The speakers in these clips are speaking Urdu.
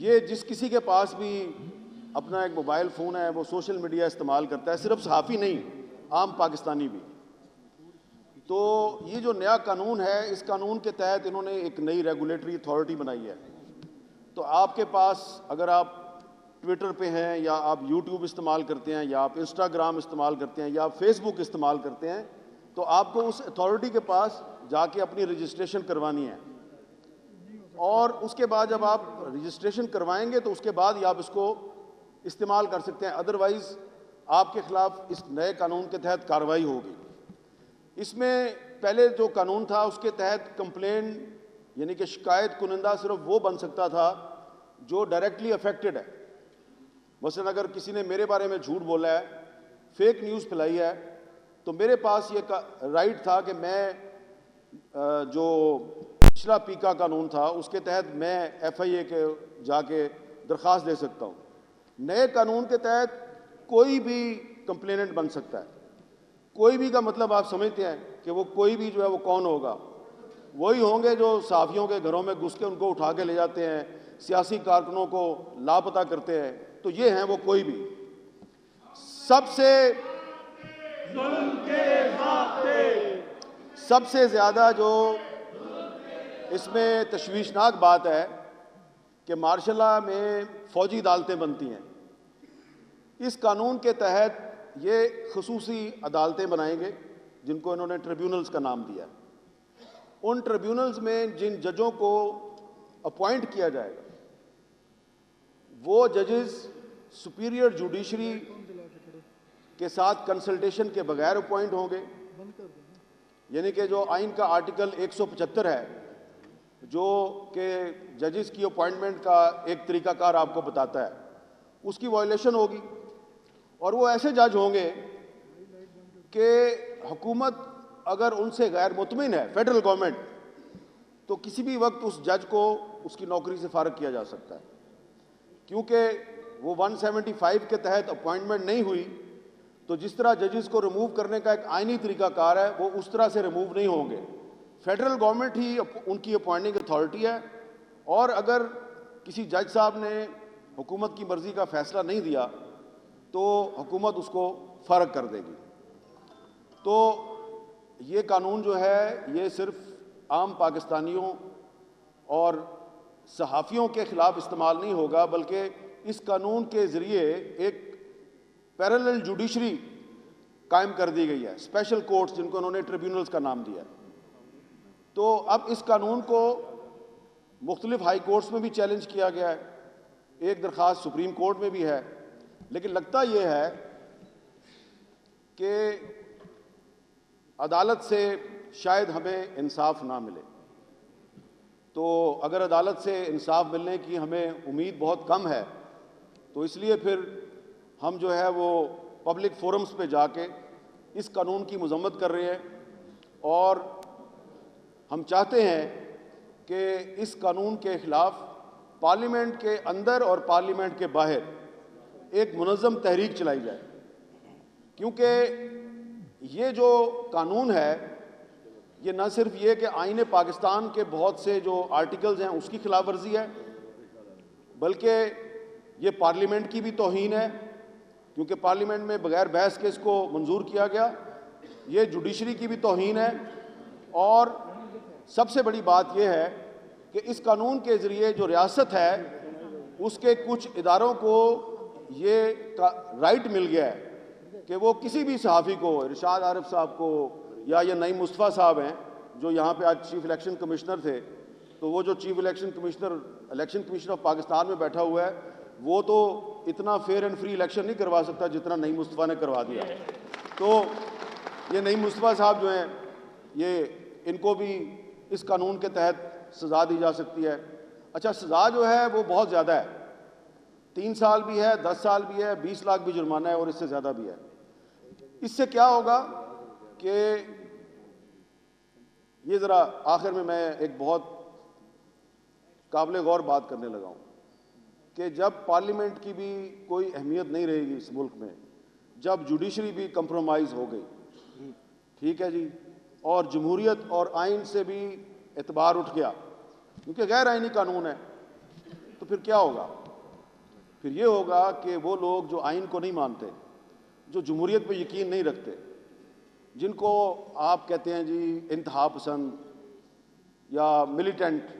یہ جس کسی کے پاس بھی اپنا ایک موبائل فون ہے وہ سوشل میڈیا استعمال کرتا ہے، صرف صحافی نہیں، عام پاکستانی بھی۔ تو یہ جو نیا قانون ہے، اس قانون کے تحت انہوں نے ایک نئی ریگولیٹری اتھارٹی بنائی ہے۔ تو آپ کے پاس اگر آپ ٹویٹر پہ ہیں، یا آپ یوٹیوب استعمال کرتے ہیں، یا آپ انسٹاگرام استعمال کرتے ہیں، یا آپ فیس بک استعمال کرتے ہیں، تو آپ کو اس اتھارٹی کے پاس جا کے اپنی رجسٹریشن کروانی ہے، اور اس کے بعد جب آپ رجسٹریشن کروائیں گے تو اس کے بعد ہی آپ اس کو استعمال کر سکتے ہیں، ادروائز آپ کے خلاف اس نئے قانون کے تحت کارروائی ہوگی۔ اس میں پہلے جو قانون تھا اس کے تحت کمپلین یعنی کہ شکایت کنندہ صرف وہ بن سکتا تھا جو ڈائریکٹلی افیکٹڈ ہے۔ مثلا اگر کسی نے میرے بارے میں جھوٹ بولا ہے، فیک نیوز پھیلائی ہے، تو میرے پاس یہ رائٹ تھا کہ میں جو پچھلا پیکا قانون تھا اس کے تحت میں ایف آئی اے کے جا کے درخواست دے سکتا ہوں۔ نئے قانون کے تحت کوئی بھی کمپلیننٹ بن سکتا ہے۔ کوئی بھی کا مطلب آپ سمجھتے ہیں کہ وہ کوئی بھی جو ہے وہ کون ہوگا؟ وہی ہوں گے جو صحافیوں کے گھروں میں گھس کے ان کو اٹھا کے لے جاتے ہیں، سیاسی کارکنوں کو لاپتہ کرتے ہیں، تو یہ ہیں وہ کوئی بھی۔ سب سے زیادہ جو اس میں تشویشناک بات ہے کہ مارشل لاء میں فوجی عدالتیں بنتی ہیں۔ اس قانون کے تحت یہ خصوصی عدالتیں بنائیں گے جن کو انہوں نے ٹریبیونلز کا نام دیا ہے۔ ان ٹریبیونلز میں جن ججوں کو اپوائنٹ کیا جائے گا وہ ججز سپیریئر جوڈیشری کے ساتھ کنسلٹیشن کے بغیر اپوائنٹ ہوں گے، یعنی کہ جو آئین کا آرٹیکل 175 ہے جو کہ ججز کی اپوائنٹمنٹ کا ایک طریقہ کار آپ کو بتاتا ہے، اس کی وائلیشن ہوگی، اور وہ ایسے جج ہوں گے کہ حکومت اگر ان سے غیر مطمئن ہے، فیڈرل گورنمنٹ، تو کسی بھی وقت اس جج کو اس کی نوکری سے فارغ کیا جا سکتا ہے، کیونکہ وہ 175 کے تحت اپوائنٹمنٹ نہیں ہوئی، تو جس طرح ججز کو ریموو کرنے کا ایک آئینی طریقہ کار ہے وہ اس طرح سے ریموو نہیں ہوں گے۔ فیڈرل گورنمنٹ ہی ان کی اپوائنٹنگ اتھارٹی ہے، اور اگر کسی جج صاحب نے حکومت کی مرضی کا فیصلہ نہیں دیا تو حکومت اس کو فارغ کر دے گی۔ تو یہ قانون جو ہے یہ صرف عام پاکستانیوں اور صحافیوں کے خلاف استعمال نہیں ہوگا، بلکہ اس قانون کے ذریعے ایک پیرالل جوڈیشری قائم کر دی گئی ہے، اسپیشل کورٹس جن کو انہوں نے ٹریبیونلز کا نام دیا ہے۔ تو اب اس قانون کو مختلف ہائی کورٹس میں بھی چیلنج کیا گیا ہے، ایک درخواست سپریم کورٹ میں بھی ہے، لیکن لگتا یہ ہے کہ عدالت سے شاید ہمیں انصاف نہ ملے۔ تو اگر عدالت سے انصاف ملنے کی ہمیں امید بہت کم ہے، تو اس لیے پھر ہم جو ہے وہ پبلک فورمز پہ جا کے اس قانون کی مذمت کر رہے ہیں، اور ہم چاہتے ہیں کہ اس قانون کے خلاف پارلیمنٹ کے اندر اور پارلیمنٹ کے باہر ایک منظم تحریک چلائی جائے، کیونکہ یہ جو قانون ہے یہ نہ صرف یہ کہ آئین پاکستان کے بہت سے جو آرٹیکلز ہیں اس کی خلاف ورزی ہے، بلکہ یہ پارلیمنٹ کی بھی توہین ہے، کیونکہ پارلیمنٹ میں بغیر بحث کے اس کو منظور کیا گیا۔ یہ جوڈیشری کی بھی توہین ہے، اور سب سے بڑی بات یہ ہے کہ اس قانون کے ذریعے جو ریاست ہے اس کے کچھ اداروں کو یہ رائٹ مل گیا ہے کہ وہ کسی بھی صحافی کو، ارشاد عارف صاحب کو یا یہ نعیم مصطفیٰ صاحب ہیں جو یہاں پہ آج چیف الیکشن کمشنر تھے، تو وہ جو chief election commissioner of Pakistan میں بیٹھا ہوا ہے وہ تو اتنا فیئر اینڈ فری الیکشن نہیں کروا سکتا جتنا نعیم مصطفیٰ نے کروا دیا۔ تو یہ نعیم مصطفیٰ صاحب جو ہیں یہ ان کو بھی اس قانون کے تحت سزا دی جا سکتی ہے۔ اچھا، سزا جو ہے وہ بہت زیادہ ہے، 3 سال بھی ہے، 10 سال بھی ہے، 20 لاکھ بھی جرمانہ ہے، اور اس سے زیادہ بھی ہے۔ اس سے کیا ہوگا کہ یہ ذرا آخر میں ایک بہت قابل غور بات کرنے لگا ہوں کہ جب پارلیمنٹ کی بھی کوئی اہمیت نہیں رہے گی اس ملک میں، جب جوڈیشری بھی کمپرومائز ہو گئی، ٹھیک ہے جی، اور جمہوریت اور آئین سے بھی اعتبار اٹھ گیا کیونکہ غیر آئینی قانون ہے، تو تو پھر کیا ہوگا؟ پھر یہ ہوگا کہ وہ لوگ جو آئین کو نہیں مانتے، جو جمہوریت پہ یقین نہیں رکھتے، جن کو آپ کہتے ہیں جی انتہا پسند یا ملیٹنٹ،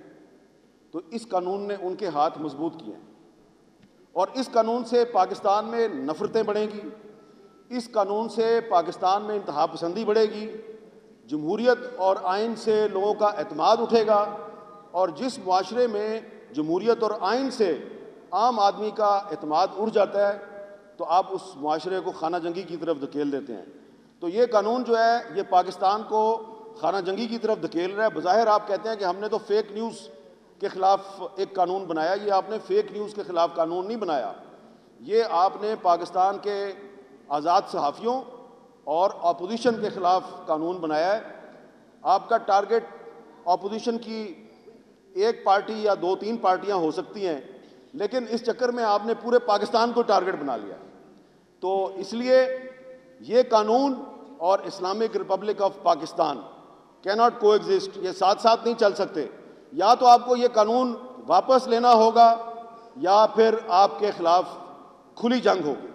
تو اس قانون نے ان کے ہاتھ مضبوط کیے ہیں، اور اس قانون سے پاکستان میں نفرتیں بڑھیں گی، اس قانون سے پاکستان میں انتہا پسندی بڑھے گی، جمہوریت اور آئین سے لوگوں کا اعتماد اٹھے گا، اور جس معاشرے میں جمہوریت اور آئین سے عام آدمی کا اعتماد اٹھ جاتا ہے تو آپ اس معاشرے کو خانہ جنگی کی طرف دھکیل دیتے ہیں۔ تو یہ قانون جو ہے یہ پاکستان کو خانہ جنگی کی طرف دھکیل رہا ہے۔ بظاہر آپ کہتے ہیں کہ ہم نے تو فیک نیوز کے خلاف ایک قانون بنایا، یہ آپ نے فیک نیوز کے خلاف قانون نہیں بنایا، یہ آپ نے پاکستان کے آزاد صحافیوں اور اپوزیشن کے خلاف قانون بنایا ہے۔ آپ کا ٹارگٹ اپوزیشن کی ایک پارٹی یا دو تین پارٹیاں ہو سکتی ہیں، لیکن اس چکر میں آپ نے پورے پاکستان کو ٹارگٹ بنا لیا۔ تو اس لیے یہ قانون اور اسلامک ریپبلک آف پاکستان کی ناٹ کو ایگزسٹ، یہ ساتھ ساتھ نہیں چل سکتے۔ یا تو آپ کو یہ قانون واپس لینا ہوگا یا پھر آپ کے خلاف کھلی جنگ ہوگی۔